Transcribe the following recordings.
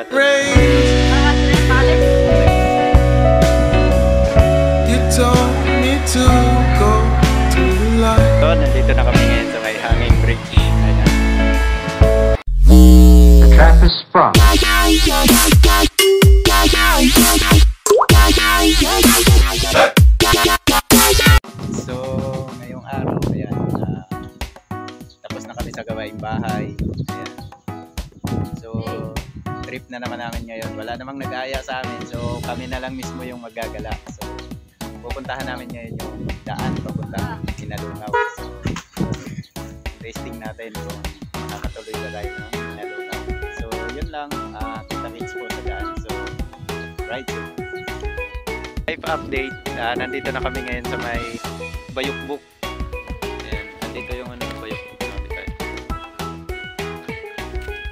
bato. So, nandito na kami ngayon sa may hanging bridge. Ayan. The trap is sprung. So, ngayong araw, ayan, tapos na kami sa gawaing bahay. Ayan. So, trip na naman namin ngayon. Wala namang nag-aaya sa amin. So, kami na lang mismo yung magagala. So, pupuntahan namin ngayon yung daan papunta Sinalungaw. So, testing natin kung makakatuloy na tayo ng Sinalungaw. So, yun lang. Kita-kits po sa daan. So, right. Live update. Nandito na kami ngayon sa may Bayukbuk. Ayan. Nandito yung Bayukbuk.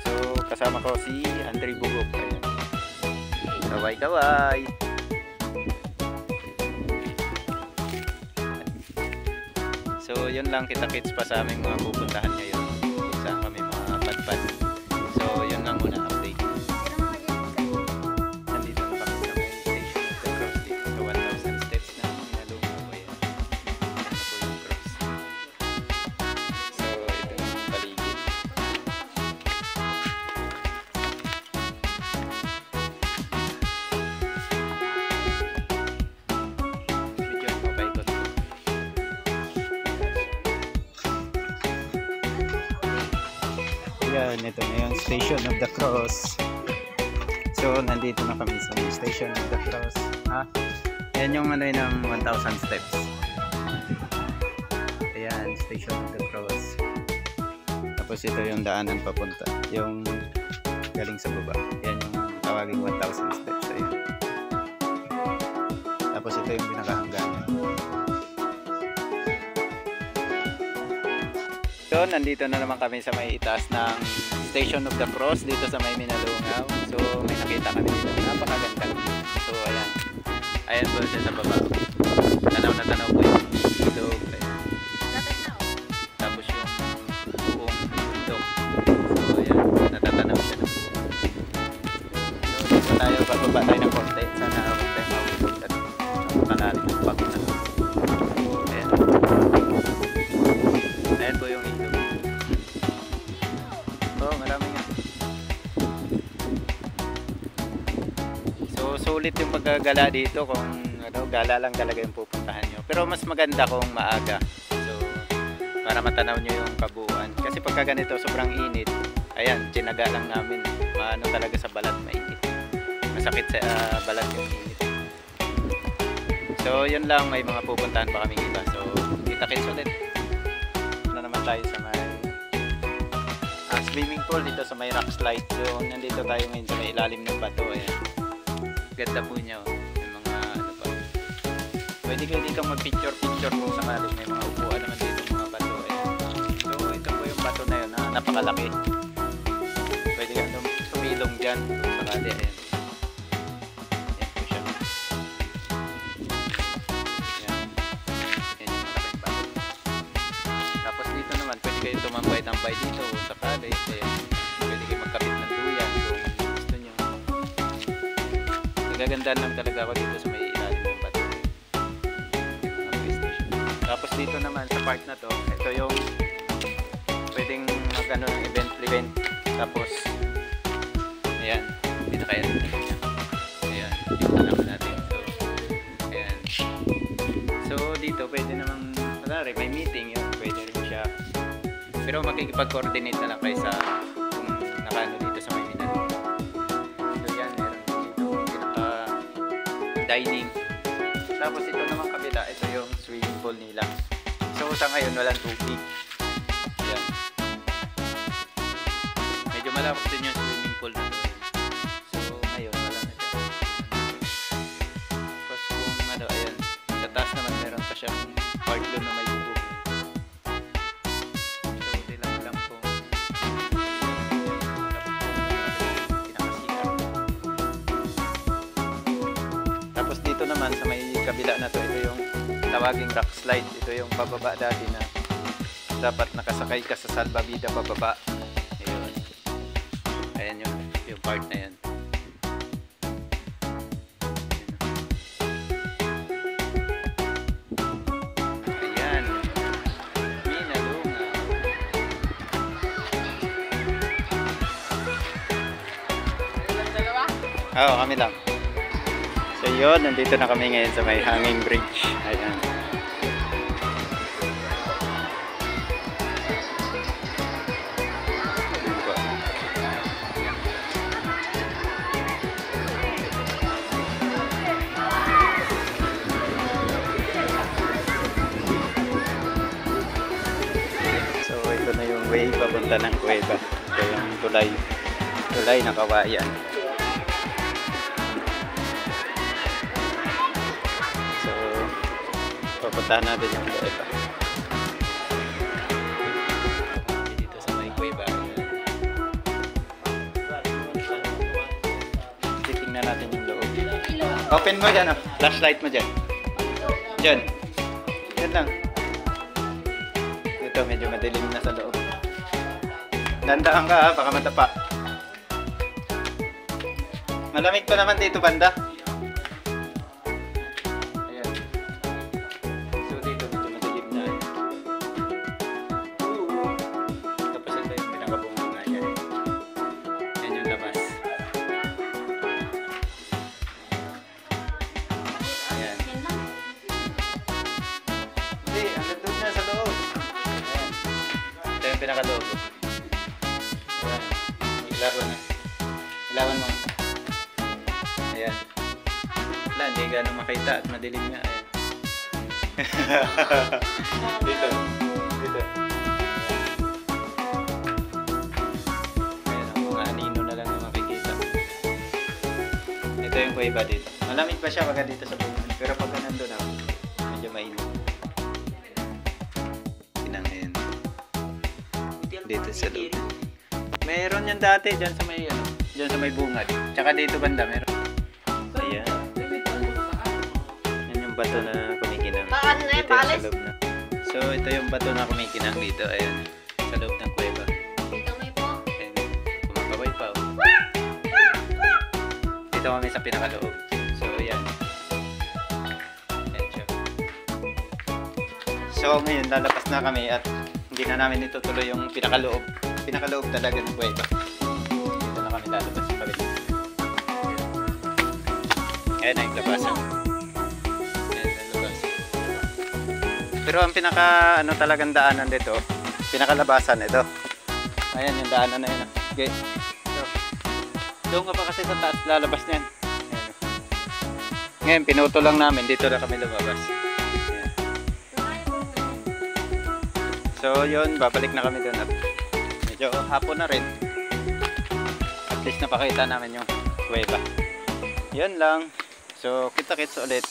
So, kasama ko si Andre Bugok. Ayan. Kaway-kaway. So, yun lang, kita-kits pa sa aming mga pupuntahan ngayon. Kung saan kami mga padpad. So, yun lang muna update. Nandito na kami sa may station of the cross dito sa 1,000 steps na Sinalungaw. Ayan. Ito po yung cross. So, ito yung paligid. Medyo makaikot. Yan, ito na yung Station of the Cross. So, nandito na kami sa Station of the Cross. Yan yung ano yun ng 1,000 steps. Ayan, Station of the Cross. Tapos ito yung daanan papunta. Yung galing sa baba. Yan yung tawaging 1,000 steps. Ayan. Tapos ito yung pinakahangganan. So, nandito na naman kami sa may itaas ng Station of the Cross dito sa may Minalungaw. So, may nakita kami dito. Napakaganda. So, ayan. Ayan po siya sa baba. Tanaw na tanaw po yung ilog. Tapos yung buong bundok. So, ayan. Natatanaw siya ng buong. So, dito tayo. Bababa tayo ng konti. Sana ako tayo mawulog at makalalim ng pagpunta. Ayan. Ayan po yung ilog. Oh, marami nga. So, sulit yung paggagala dito kung ano, gala lang talaga yung pupuntahan nyo. Pero mas maganda kung maaga. So, para matanaw nyo yung kabuuan. Kasi pagka ganito, sobrang init. Ayan, tinaga lang namin. Maano talaga sa balat, mainit. Masakit sa balat yung init. So, yun lang. May mga pupuntahan pa kaming iba. So, kita-kits ulit. Ano naman tayo sa may swimming pool dito sa may rock slide. So, nandito tayo ngayon sa may ilalim ng bato. Ayan. Ganda po niya. Oh. May mga ano pa. Pwede kayo dito mag-picture kung sakali. May mga upuan naman dito mga bato. Ayan. So, ito po yung bato na yun. Napakalaki. Pwede kayo tumilong dyan kung sakali. Ayan. Ayan po siya. Ayan. Ayan yung malaking bato. Tapos dito naman, pwede kayo tumambay-tambay dito kung sakali. Ayan. Pwede kayo magkapit ng duyan kung gusto nyo. Nagagandaan lang talaga ako dito sa may ilalim ng bato. Tapos dito naman sa part na to, ito yung pwedeng mag-ano ng event. Tapos ayan, pinakayan. Ayan, dito naman natin. So, ayan. So dito pwede namang may meeting yun, pwede rin siya. Pero makikipag-coordinate na lang kayo sa kung nakano dito sa may Minalungaw. So yan, meron dito pinaka-dining. Tapos ito naman kabila, ito yung swimming pool nila. So sa ngayon walang tubig. Yan. Medyo malawak din yung swimming pool na to. So ngayon wala na siya. Tapos kung ano, ayan, sa taas naman meron pa siyang part doon na may bubog. So dilang lang po. Tapos dito naman sa may kabila na to, ito yung tawaging rock slide. Ito yung bababa dati na dapat nakasakay ka sa salbabida bababa. Ayun. Ayan yung part na yan. Oo, kami lang. So yun, nandito na kami ngayon sa may hanging bridge. Ayan. So ito na yung way papunta ng Cueva. Ito yung tulay na kawayan. So papuntahan natin yung Cueva. Dito sa may Cueva. Titingnan natin yung loob. Open mo dyan, oh. Flashlight mo dyan. Dyan. Yan lang. Ito medyo madilim na sa loob. Dandaan ka ha, baka matapa. Malamig pa naman dito banda. Ayan. So dito medyo madilim na. Tapos ito yung pinakabungan na yan. Yan yung labas. Ayan. Hindi, ang gandun na sa loob. Ayan. Ito yung pinakaloob. Ayan. Ilawan na. Ilawan mo. Ayan. Wala, hindi gano'ng makita at madilim nga. Ayan. Dito. Dito. Ayan, ang mga anino na lang na makikita. Ito yung Cueva dito. Malamig pa siya pagka dito sa bungan. Pero pagka nandun ako, medyo mainit. Ayan. Dito sa loob. Meron yan dati dyan sa may ano, dyan sa may bungad. Tsaka dito banda meron. Ayan. Yan yung bato na kumikinang. Dito yung sa loob na. So ito yung bato na kumikinang dito. Ayan. Sa loob ng Cueva. Ayan. Kumakaway pa. Oh. Dito kami sa pinakaloob. So ayan. Ayan siya. So ngayon lalabas na kami at hindi na namin itutuloy yung pinakaloob. Pinakaloob talaga ng Cueva. Dito na kami lalabas sa kabila. Ayan na yung labasan. Ayan na labas. Pero ang pinaka ano talagang daanan dito, pinakalabasan ito. Ayan yung daanan na yun. Okay. So, doon ka pa kasi sa taas lalabas niyan. Ayan. Ngayon pinuto lang namin, dito na kami lumabas. Ayan. So yun, babalik na kami doon at medyo hapon na rin. At least napakita namin yung Cueva. Yun lang. So kita-kits ulit.